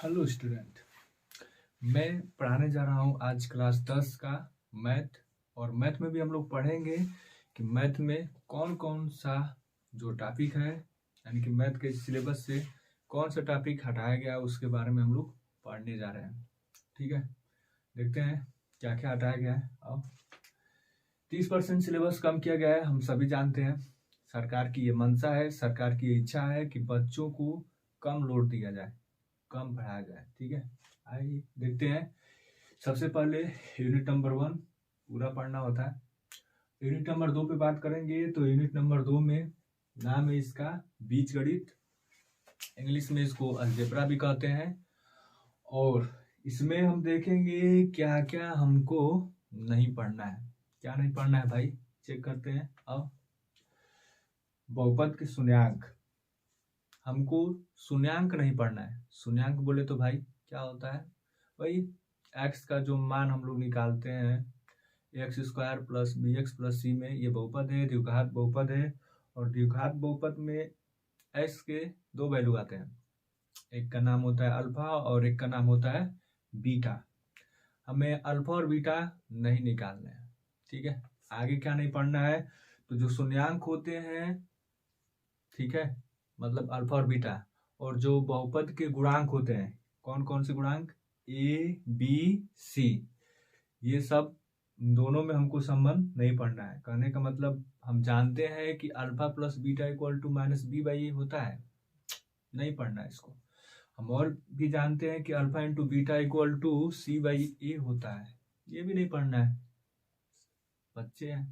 Hello student, मैं पढ़ाने जा रहा हूँ आज क्लास 10 का मैथ। और मैथ में भी हम लोग पढ़ेंगे कि मैथ में कौन कौन सा जो टॉपिक है, यानी कि मैथ के सिलेबस से कौन सा टॉपिक हटाया गया उसके बारे में हम लोग पढ़ने जा रहे हैं। ठीक है, देखते हैं क्या क्या हटाया गया है। अब 30% सिलेबस कम किया गया है, हम सभी जानते हैं। सरकार की ये मंशा है, सरकार की ये इच्छा है कि बच्चों को कम लोड दिया जाए, कम पढ़ाया जाए। ठीक है, आइए देखते हैं। सबसे पहले यूनिट नंबर 1 पूरा पढ़ना होता है। यूनिट नंबर 2 पे बात करेंगे तो यूनिट नंबर 2 में नाम है इसका बीजगणित, इंग्लिश में इसको अलजेब्रा भी कहते हैं। और इसमें हम देखेंगे क्या क्या हमको नहीं पढ़ना है। क्या नहीं पढ़ना है भाई, चेक करते हैं। अब बहुपद के शून्यंक, हमको शून्यंक नहीं पढ़ना है। शून्यंक बोले तो भाई क्या होता है, वही एक्स का जो मान हम लोग निकालते हैं, X square plus B X plus C में ये बहुपद है, द्विघात बहुपद है। और द्विघात बहुपद में एक्स के दो वैल्यू आते हैं, एक का नाम होता है अल्फा और एक का नाम होता है बीटा। हमें अल्फा और बीटा नहीं निकालना है। ठीक है, आगे क्या नहीं पढ़ना है, तो जो शून्यंक होते हैं, ठीक है, मतलब अल्फा और बीटा, और जो बहुपद के गुणांक होते हैं, कौन कौन से गुणांक, ए बी सी, ये सब दोनों में हमको संबंध नहीं पढ़ना है। कहने का मतलब हम जानते हैं कि alpha plus beta equal to minus B by A होता है, नहीं पढ़ना है इसको। हम और भी जानते हैं कि alpha into beta equal to C by A होता है, ये भी नहीं पढ़ना है। बच्चे हैं,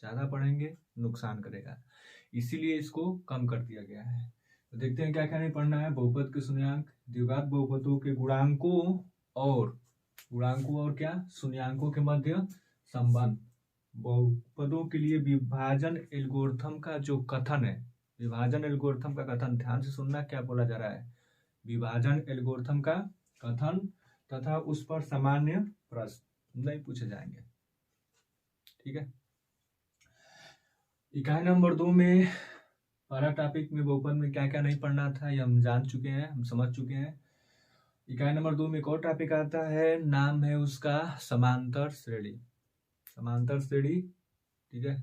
ज्यादा पढ़ेंगे नुकसान करेगा, इसीलिए इसको कम कर दिया गया है। तो देखते हैं क्या क्या नहीं पढ़ना है। बहुपद के शून्यंक, द्विघात बहुपदों के गुणांकों और क्या शून्यंकों के मध्य संबंध, बहुपदों के लिए विभाजन एल्गोरिथम का जो कथन है, विभाजन एल्गोरिथम का कथन, ध्यान से सुनना क्या बोला जा रहा है, विभाजन एल्गोरिथम का कथन तथा उस पर सामान्य प्रश्न नहीं पूछे जाएंगे। ठीक है, इकाई नंबर 2 में पहला टॉपिक में बहुपद में क्या क्या नहीं पढ़ना था ये हम जान चुके हैं, हम समझ चुके हैं। इकाई नंबर 2 में एक और टॉपिक आता है, नाम है उसका समांतर श्रेणी। समांतर श्रेणी, ठीक है,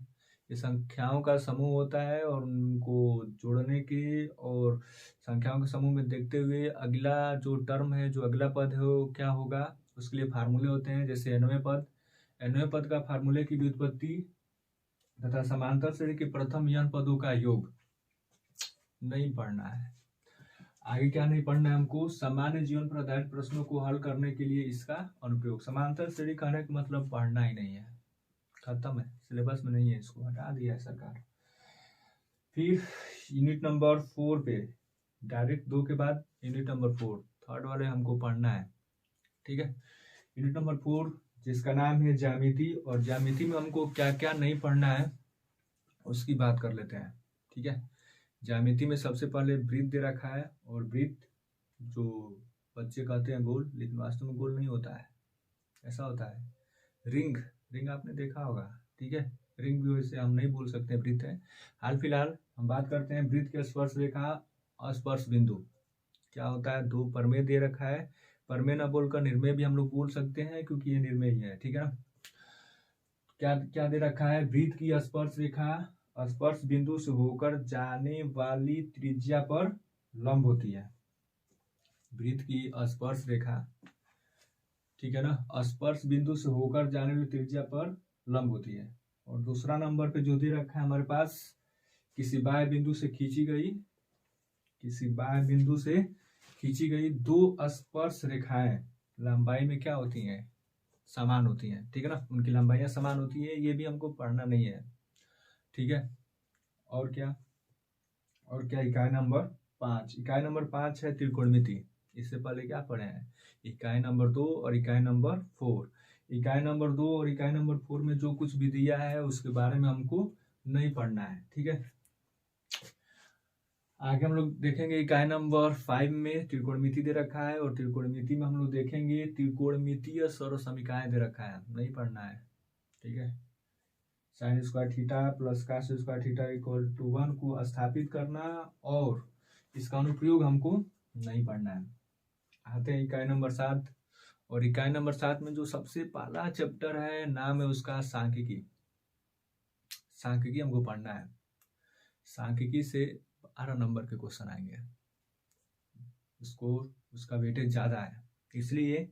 ये संख्याओं का समूह होता है और उनको जोड़ने के और संख्याओं के समूह में देखते हुए अगला जो टर्म है, जो अगला पद है वो क्या होगा, उसके लिए फार्मूले होते हैं। जैसे nवें पद का फार्मूले की व्युत्पत्ति तथा समांतर श्रेणी के प्रथम n पदों का योग नहीं पढ़ना है। आगे क्या नहीं पढ़ना है हमको, सामान्य जीवन पर आधारित प्रश्नों को हल करने के लिए इसका अनुप्रयोग। समांतर श्रेणी कहने का मतलब पढ़ना ही नहीं है, खत्म है, सिलेबस में नहीं है, इसको हटा दिया है सरकार। फिर यूनिट नंबर 4 पे डायरेक्ट 2 के बाद यूनिट नंबर 4 थर्ड वाले हमको पढ़ना है। ठीक है, यूनिट नंबर 4 जिसका नाम है ज्यामिति, और ज्यामिति में हमको क्या क्या नहीं पढ़ना है उसकी बात कर लेते हैं। ठीक है, ज्यामिति में सबसे पहले वृत्त दे रखा है, और वृत्त जो बच्चे कहते हैं गोल, लेकिन वास्तव में गोल नहीं होता है, ऐसा होता है रिंग आपने देखा होगा। ठीक है, रिंग भी वैसे हम नहीं बोल सकते वृत्त है। हाल फिलहाल हम बात करते हैं वृत्त के स्पर्श रेखा, स्पर्श बिंदु क्या होता है। दो प्रमेय दे रखा है, प्रमेय न बोलकर निर्मेय भी हम लोग बोल सकते हैं क्योंकि ये निर्मेय ही है। ठीक है ना, क्या क्या दे रखा है, वृत्त की स्पर्श रेखा स्पर्श बिंदु से होकर जाने वाली त्रिज्या पर लंब होती है। वृत्त की स्पर्श रेखा, ठीक है ना, स्पर्श बिंदु से होकर जाने वाली त्रिज्या पर लंब होती है। और दूसरा नंबर पे जो दे रखा है हमारे पास, किसी बाह्य बिंदु से खींची गई दो स्पर्श रेखाएं लंबाई में क्या होती हैं, समान होती हैं। ठीक है ना, उनकी लंबाइयां समान होती है, ये भी हमको पढ़ना नहीं है। ठीक है, और क्या इकाई नंबर 5 है त्रिकोणमिति। इससे पहले क्या पढ़े हैं, इकाई नंबर 2 और इकाई नंबर 4। इकाई नंबर 2 और इकाई नंबर 4 में जो कुछ भी दिया है उसके बारे में हमको नहीं पढ़ना है। ठीक है, आगे हम लोग देखेंगे इकाई नंबर 5 में त्रिकोणमिति दे रखा है, और त्रिकोणमिति में हम लोग देखेंगे त्रिकोणमितीय सर्वसमीकरण दे रखा है, नहीं पढ़ना है। ठीक है, sine square theta plus cos square theta equal to 1 को स्थापित करना, और इसका अनुप्रयोग हमको नहीं पढ़ना है। आते हैं इकाई नंबर 7। और इकाई नंबर 7 में जो सबसे पहला चैप्टर है, नाम है उसका सांख्यिकी। सांख्यिकी हमको पढ़ना है। सांख्यिकी से 12 नंबर के क्वेश्चन आएंगे। स्कोर उसका वेटेज ज़्यादा है, इसलिए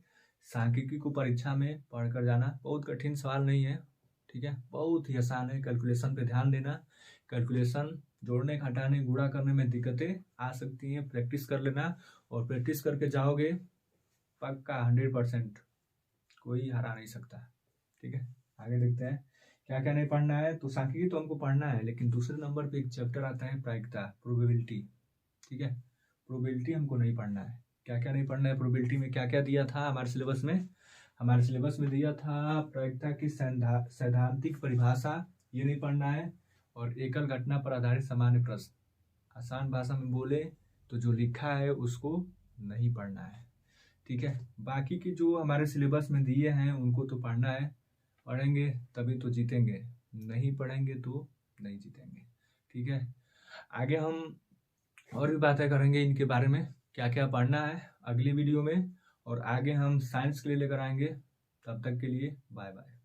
सांख्यिकी को परीक्षा में पढ़कर जाना। बहुत कठिन सवाल नहीं है, ठीक है, बहुत ही आसान है। कैलकुलेशन पे ध्यान देना। कैलकुलेशन जोड़ने घटाने गुणा करने में दिक्कतें आ सकती हैं, प्रैक्टिस कर लेना। और प्रैक्टिस करके जाओगे पक्का 100%, कोई हरा नहीं सकता, ठीक है। आगे देखते हैं क्या क्या नहीं पढ़ना है। तो सांख्यिकी तो हमको पढ़ना है, लेकिन दूसरे नंबर पे एक चैप्टर आता है प्रायिकता, प्रोबेबिलिटी, ठीक है। प्रोबेबिलिटी हमको नहीं पढ़ना है। क्या क्या नहीं पढ़ना है, प्रोबेबिलिटी में क्या क्या दिया था हमारे सिलेबस में? हमारे सिलेबस में दिया था प्रायिकता की सैद्धांतिक परिभाषा, ये नहीं पढ़ना है। और एकल घटना पर आधारित सामान्य प्रश्न, आसान भाषा में बोले तो जो लिखा है उसको नहीं पढ़ना है, ठीक है। बाकी की जो हमारे सिलेबस में दिए हैं उनको तो पढ़ना है। पढ़ेंगे तभी तो जीतेंगे, नहीं पढ़ेंगे तो नहीं जीतेंगे, ठीक है। आगे हम और भी बातें करेंगे इनके बारे में, क्या क्या पढ़ना है अगली वीडियो में। और आगे हम साइंस के लिए लेकर आएंगे। तब तक के लिए बाय बाय।